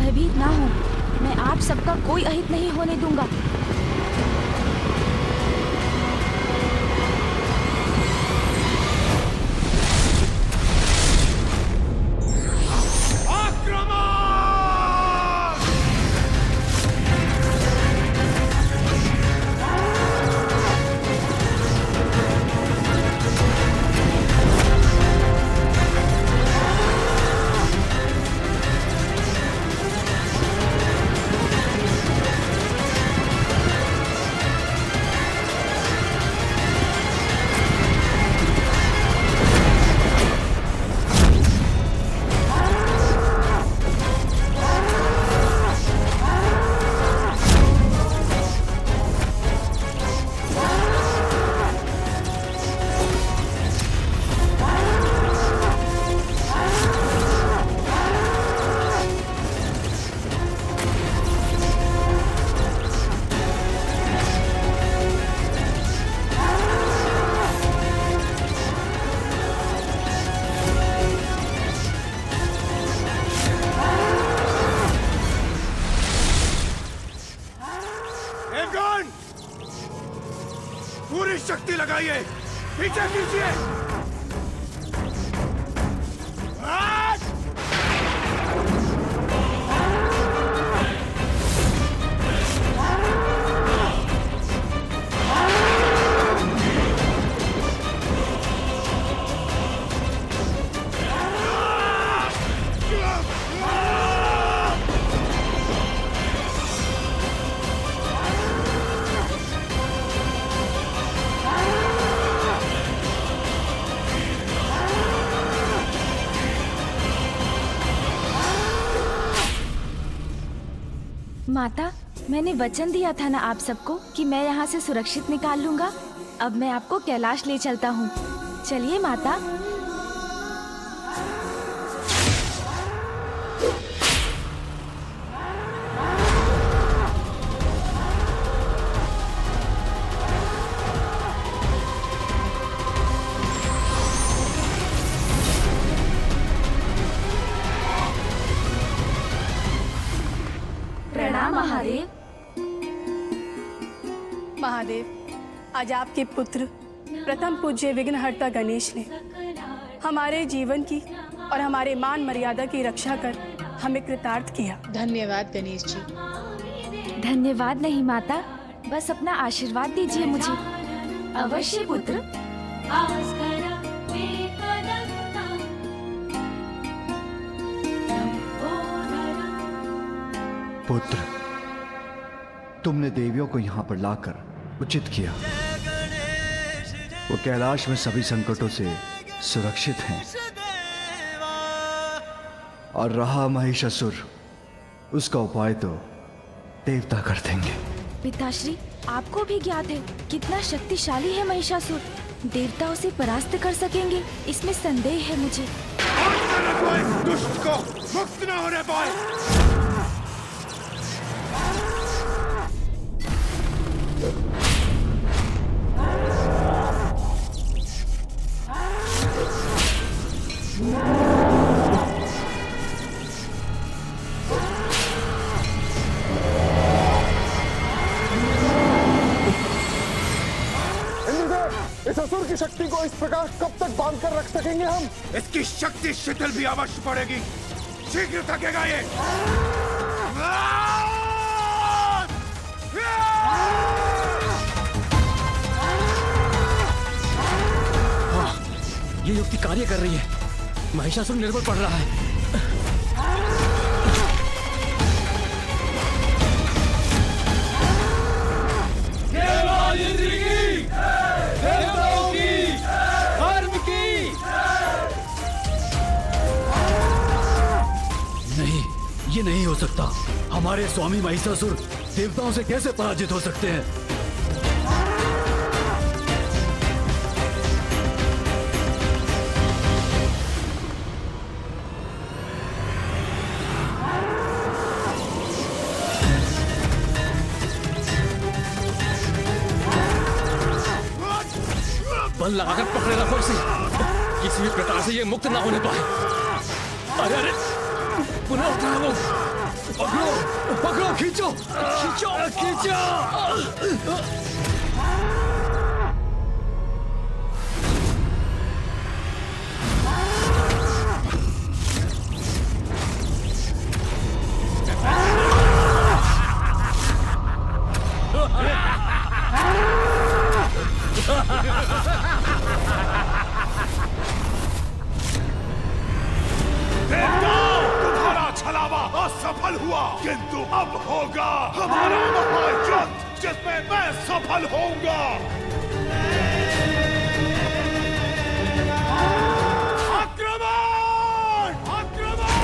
भयभीत ना हो, मैं आप सबका कोई अहित नहीं होने दूंगा। पूरी शक्ति लगाइए, पीछे कीजिए। माता, मैंने वचन दिया था ना आप सबको कि मैं यहाँ से सुरक्षित निकाल लूंगा। अब मैं आपको कैलाश ले चलता हूँ। चलिए माता। प्रणाम महादेव। महादेव, आज आपके पुत्र प्रथम पूज्य विघ्नहर्ता गणेश ने हमारे जीवन की और हमारे मान मर्यादा की रक्षा कर हमें कृतार्थ किया। धन्यवाद गणेश जी। धन्यवाद नहीं माता, बस अपना आशीर्वाद दीजिए मुझे। अवश्य पुत्र। पुत्र, तुमने देवियों को यहाँ पर लाकर उचित किया। वो कैलाश में सभी संकटों से सुरक्षित हैं। और रहा महिषासुर, उसका उपाय तो देवता कर देंगे। पिताश्री, आपको भी ज्ञात है कितना शक्तिशाली है महिषासुर। देवता उसे परास्त कर सकेंगे, इसमें संदेह है मुझे। दुष्ट को मुक्त न होने पाए। इस असुर की शक्ति को इस प्रकार कब तक बांध कर रख सकेंगे हम? इसकी शक्ति शिथिल भी अवश्य पड़ेगी। शीघ्र थकेगा ये। हाँ, ये युक्ति कार्य कर रही है। महिषासुर निर्बल पड़ रहा है। ये नहीं हो सकता। हमारे स्वामी महिषासुर देवताओं से कैसे पराजित हो सकते हैं? बल लगाकर पकड़े रखो इसे, किसी भी प्रकार से ये मुक्त ना होने पाए। अरे अरे, पुनः उठा वो। पकड़ो पकड़ो, खींचो खींचो खींचो। तुम्हारा छलावा असफल हुआ, किंतु अब होगा हमारा महायुद्ध जिसमें मैं सफल होऊंगा। आक्रमण! आक्रमण!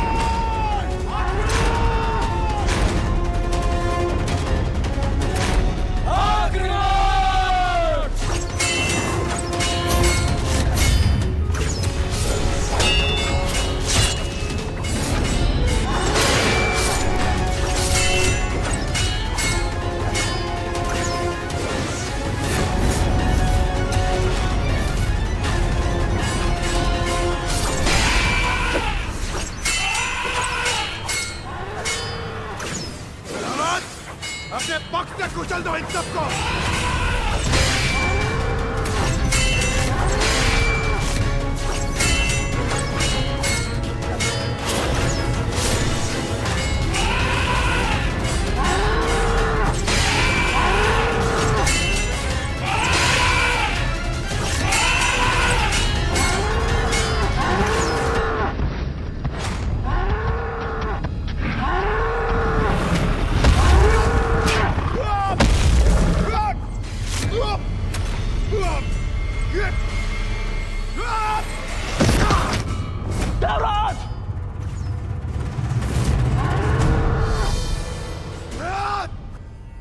अपने पक्ष से कुचल दो इन सबको।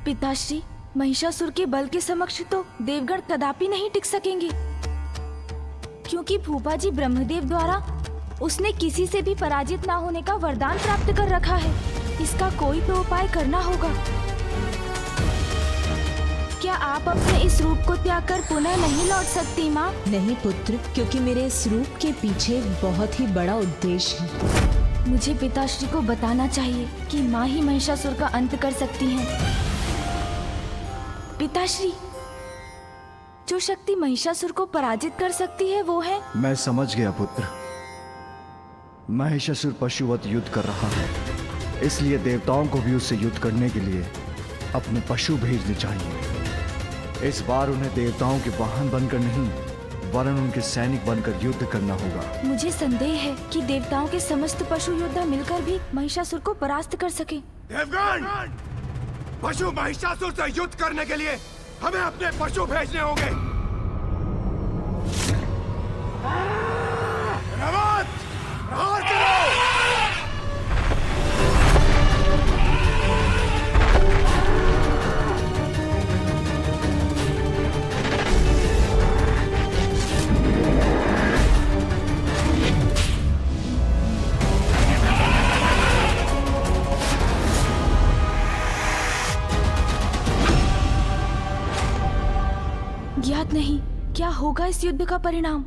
पिताश्री, महिषासुर के बल के समक्ष तो देवगण कदापि नहीं टिक सकेंगे, क्योंकि फूफा जी ब्रह्मदेव द्वारा उसने किसी से भी पराजित ना होने का वरदान प्राप्त कर रखा है। इसका कोई तो उपाय करना होगा। क्या आप अपने इस रूप को त्याग कर पुनः नहीं लौट सकती माँ? नहीं पुत्र, क्योंकि मेरे इस रूप के पीछे एक बहुत ही बड़ा उद्देश्य है। मुझे पिताश्री को बताना चाहिए कि माँ ही महिषासुर का अंत कर सकती हैं। पिताश्री, जो शक्ति महिषासुर को पराजित कर सकती है वो है। मैं समझ गया पुत्र। महिषासुर पशुवत युद्ध कर रहा है, इसलिए देवताओं को भी उससे युद्ध करने के लिए अपने पशु भेजने चाहिए। इस बार उन्हें देवताओं के वाहन बनकर नहीं, वरन उनके सैनिक बनकर युद्ध करना होगा। मुझे संदेह है कि देवताओं के समस्त पशु योद्धा मिलकर भी महिषासुर को परास्त कर सके। देवगण, पशु महिषासुर से युद्ध करने के लिए हमें अपने पशु भेजने होंगे। रवत, प्रहार करो! ज्ञात नहीं क्या होगा इस युद्ध का परिणाम।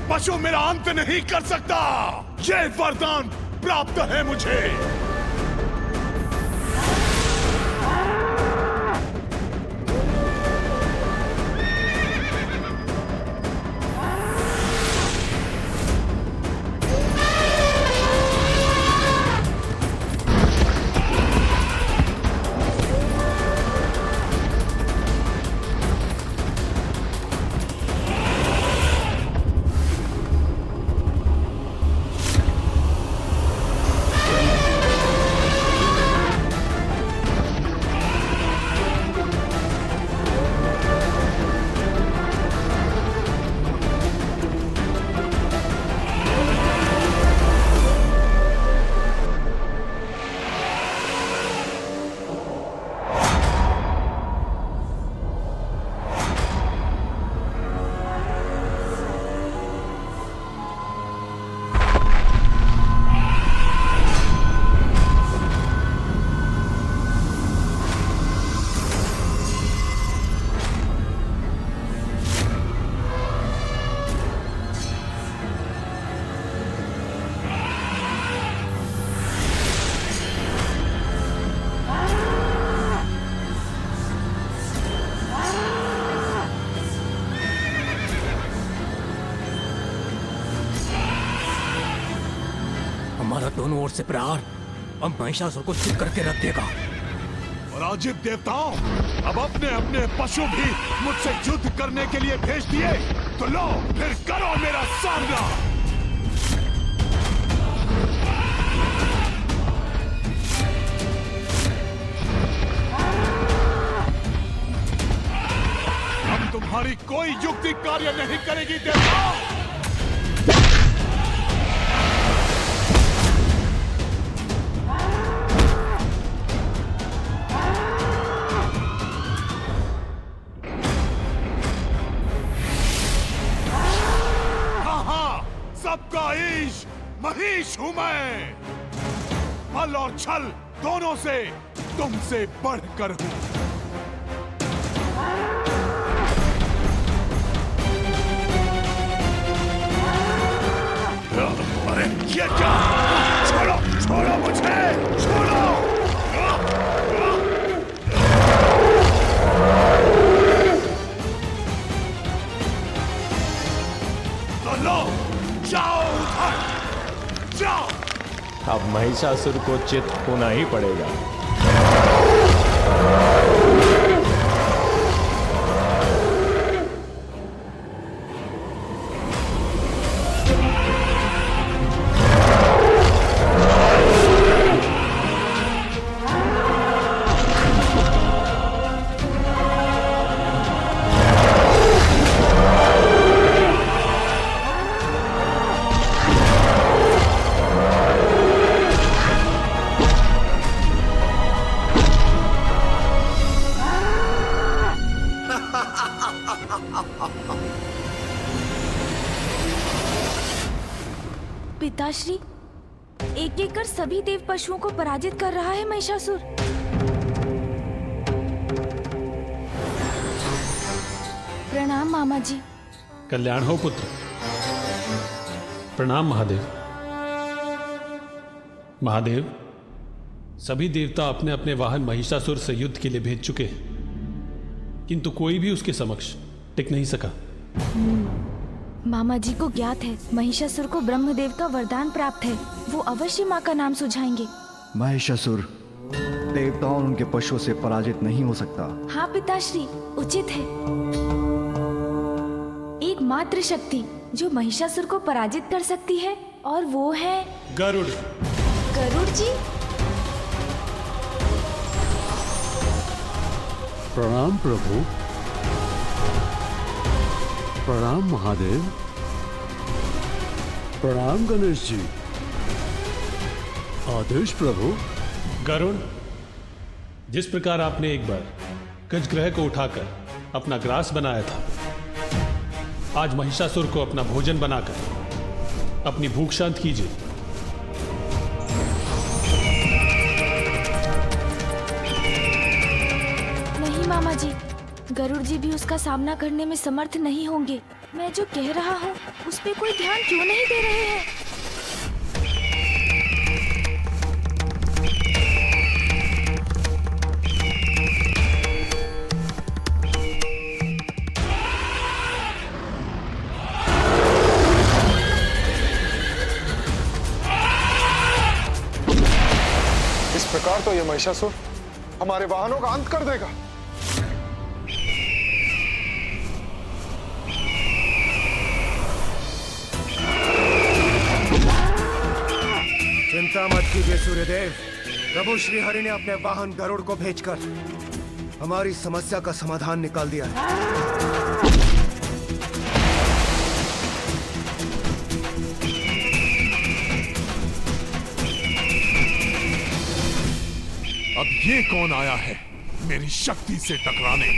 पशु मेरा अंत नहीं कर सकता, ये वरदान प्राप्त है मुझे। दोनों ओर से प्रहार अब महिषासुर को चित करके रख देगा। पराजित देवताओं, अब अपने अपने पशु भी मुझसे युद्ध करने के लिए भेज दिए, तो लो फिर करो मेरा सामना। अब तुम्हारी कोई युक्ति कार्य नहीं करेगी देवताओं। सबका ईश महिष हूं मैं। बल और छल दोनों से तुमसे बढ़कर हूं। अरे ये क्या? छोड़ो छोड़ो मुझे, छोड़ो। तो लो, जाओ उधर, जाओ। अब महिषासुर को चित होना ही पड़ेगा। पिताश्री, एक एक कर सभी देव पशुओं को पराजित कर रहा है महिषासुर। प्रणाम मामा जी। कल्याण हो पुत्र। प्रणाम महादेव। महादेव, सभी देवता अपने अपने वाहन महिषासुर से युद्ध के लिए भेज चुके हैं, किंतु कोई भी उसके समक्ष टिक नहीं सका। मामा जी को ज्ञात है महिषासुर को ब्रह्मदेव का वरदान प्राप्त है, वो अवश्य माँ का नाम सुझाएंगे। महिषासुर देवताओं और उनके पशुओं से पराजित नहीं हो सकता। हाँ पिताश्री, उचित है। एक मात्र शक्ति जो महिषासुर को पराजित कर सकती है और वो है गरुड़। गरुड़ जी। प्रणाम प्रभु। प्रणाम महादेव। प्रणाम गणेश जी। आदेश प्रभु। गरुड़, जिस प्रकार आपने एक बार गजग्रह को उठाकर अपना ग्रास बनाया था, आज महिषासुर को अपना भोजन बनाकर अपनी भूख शांत कीजिए। नहीं मामा जी, गरुड़ जी भी उसका सामना करने में समर्थ नहीं होंगे। मैं जो कह रहा हूँ उस पे कोई ध्यान क्यों नहीं दे रहे हैं? इस प्रकार तो यह महिषासुर हमारे वाहनों का अंत कर देगा। चिंता मत कीजिए सूर्यदेव। प्रभु श्री हरि ने अपने वाहन गरुड़ को भेजकर हमारी समस्या का समाधान निकाल दिया है। अब ये कौन आया है मेरी शक्ति से टकराने?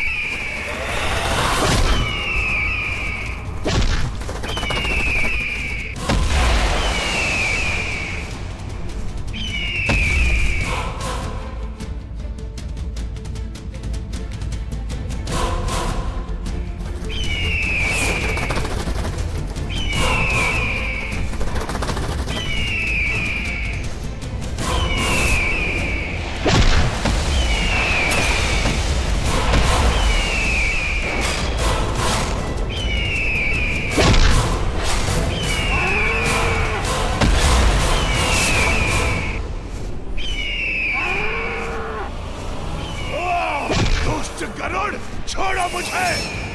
गरुड़, छोड़ो मुझे।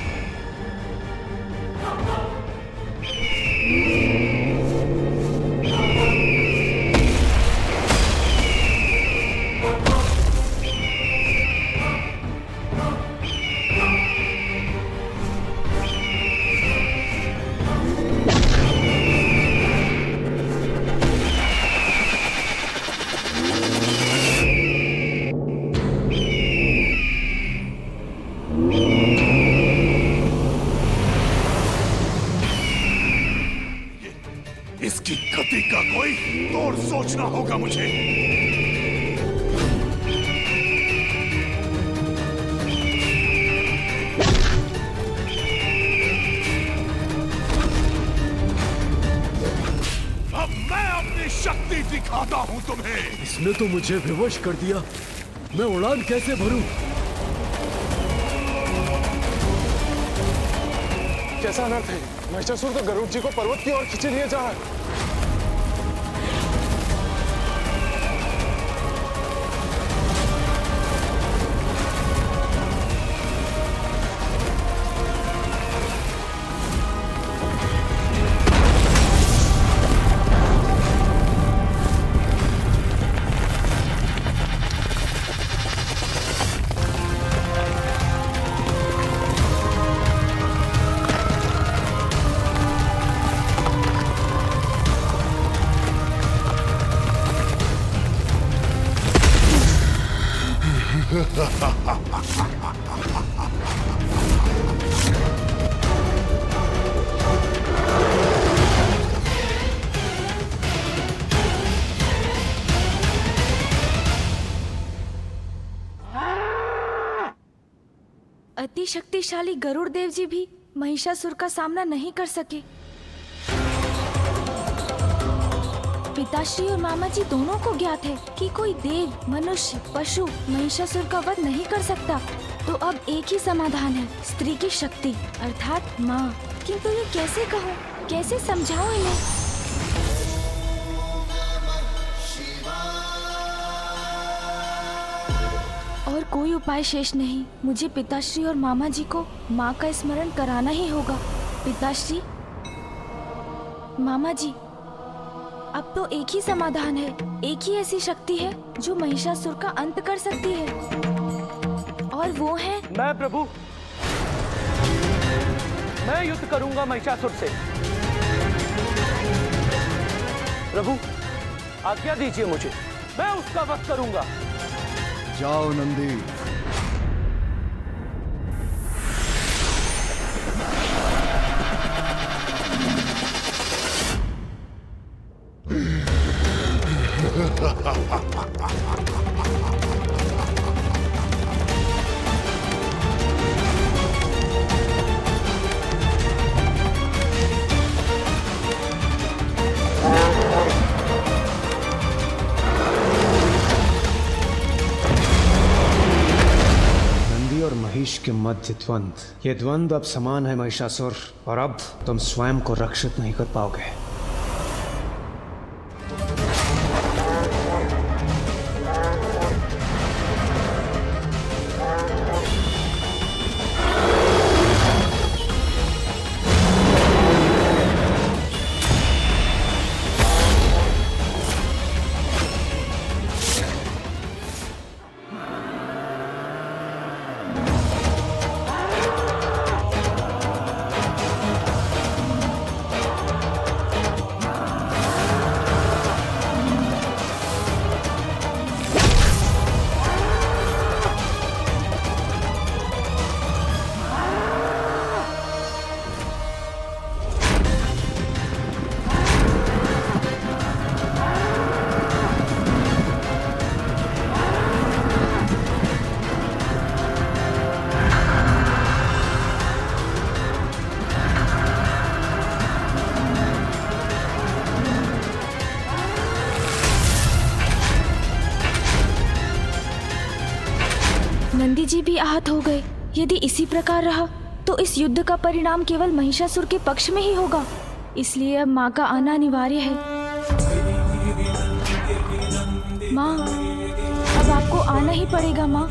इसकी गति का कोई तोड़ सोचना होगा मुझे। अब मैं अपनी शक्ति दिखाता हूं तुम्हें। इसने तो मुझे विवश कर दिया। मैं उड़ान कैसे भरूं? कैसा अनर्थ है? महिषासुर तो गरुड़ जी को पर्वत की ओर खींचे लिए जा रहा है। अति शक्तिशाली गरुड़ देव जी भी महिषासुर का सामना नहीं कर सके। पिताश्री और मामा जी दोनों को ज्ञात है कि कोई देव, मनुष्य, पशु महिषासुर का वध नहीं कर सकता। तो अब एक ही समाधान है, स्त्री की शक्ति अर्थात माँ। किंतु ये कैसे कहूँ, कैसे समझाऊं इन्हें? और कोई उपाय शेष नहीं। मुझे पिताश्री और मामा जी को माँ का स्मरण कराना ही होगा। पिताश्री, मामा जी, अब तो एक ही समाधान है, एक ही ऐसी शक्ति है जो महिषासुर का अंत कर सकती है, और वो है मैं प्रभु। मैं युद्ध करूंगा महिषासुर से। प्रभु, आज्ञा दीजिए मुझे, मैं उसका वध करूंगा। जाओ नंदी। और महिष के मध्य द्वंद्व। ये द्वंद्व अब समान है महिषासुर, और अब तुम स्वयं को रक्षित नहीं कर पाओगे। नंदी जी भी आहत हो गए। यदि इसी प्रकार रहा तो इस युद्ध का परिणाम केवल महिषासुर के पक्ष में ही होगा। इसलिए अब माँ का आना अनिवार्य है। माँ, अब आपको आना ही पड़ेगा माँ।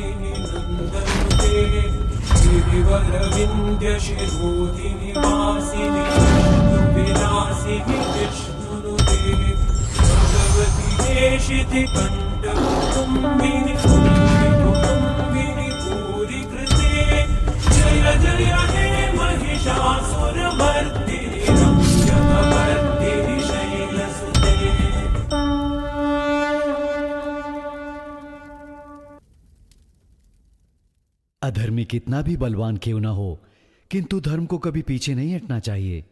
अधर्मी कितना भी बलवान क्यों ना हो, किंतु धर्म को कभी पीछे नहीं हटना चाहिए।